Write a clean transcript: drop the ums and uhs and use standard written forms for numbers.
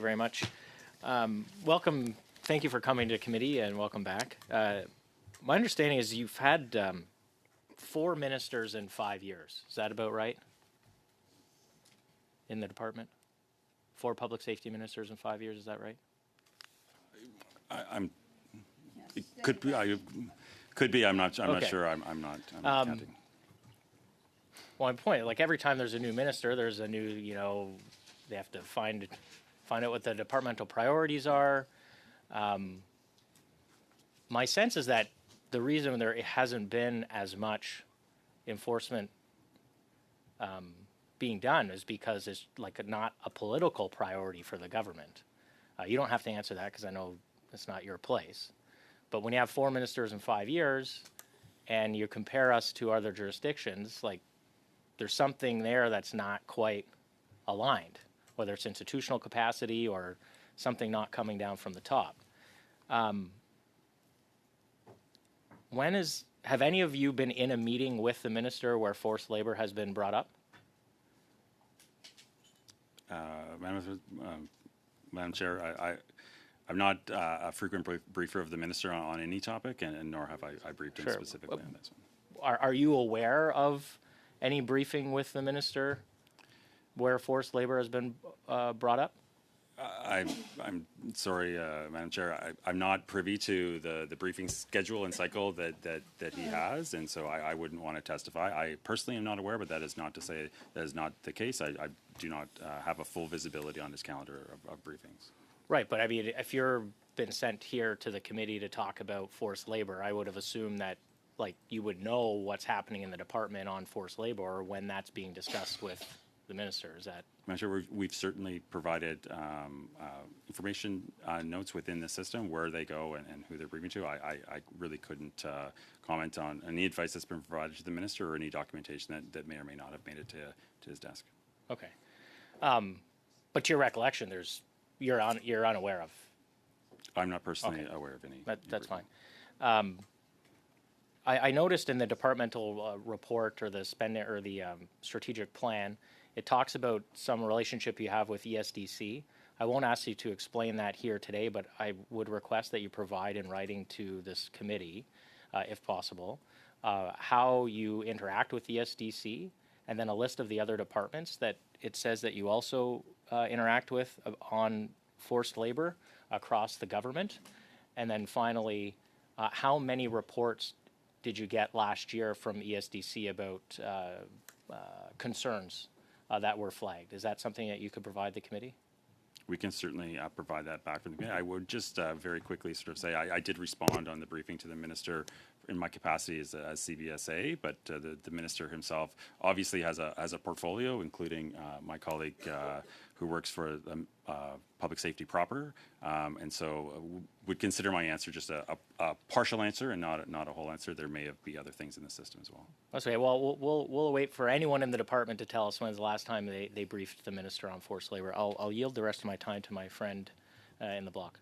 Very much. Welcome. Thank you for coming to committee and welcome back. My understanding is you've had 4 ministers in 5 years. Is that about right? In the department? 4 public safety ministers in 5 years, is that right? It could be. Could be. I'm not sure. I'm not counting. Well, my point, like every time there's a new minister, there's a new, they have to find out what the departmental priorities are. My sense is that the reason there hasn't been as much enforcement being done is because it's like not a political priority for the government. You don't have to answer that because I know it's not your place. But when you have 4 ministers in 5 years and you compare us to other jurisdictions, like there's something there that's not quite aligned, whether it's institutional capacity or something not coming down from the top. Have any of you been in a meeting with the minister where forced labor has been brought up? Madam Chair, I'm not a frequent briefer of the minister on any topic, and nor have I briefed him specifically on this one. Are you aware of any briefing with the minister where forced labor has been brought up? I'm sorry, Madam Chair. I'm not privy to the briefing schedule and cycle that he has, and so I wouldn't want to testify. I personally am not aware, but that is not to say that is not the case. I do not have a full visibility on his calendar of briefings. Right, but I mean, if you're been sent here to the committee to talk about forced labor, I would have assumed that you would know what's happening in the department on forced labor or when that's being discussed with the minister. Is that? I'm sure we've certainly provided information notes within the system where they go and who they're briefing to. I really couldn't comment on any advice that's been provided to the minister or any documentation that may or may not have made it to his desk. Okay, but to your recollection, you're unaware of. I'm not personally aware of any. That's fine. I noticed in the departmental report or the strategic plan, it talks about some relationship you have with ESDC. I won't ask you to explain that here today, but I would request that you provide in writing to this committee, if possible, how you interact with ESDC, and then a list of the other departments that it says that you also interact with on forced labor across the government. And then finally, how many reports did you get last year from ESDC about concerns that were flagged? Is that something that you could provide the committee? We can certainly provide that back from the committee. I would just very quickly sort of say I did respond on the briefing to the minister in my capacity as CBSA, but the minister himself obviously has a portfolio, including my colleague who works for public safety proper, and so would consider my answer just a partial answer and not a whole answer. There may be other things in the system as well. Okay, well, we'll wait for anyone in the department to tell us when's the last time they briefed the minister on forced labor. I'll yield the rest of my time to my friend in the block.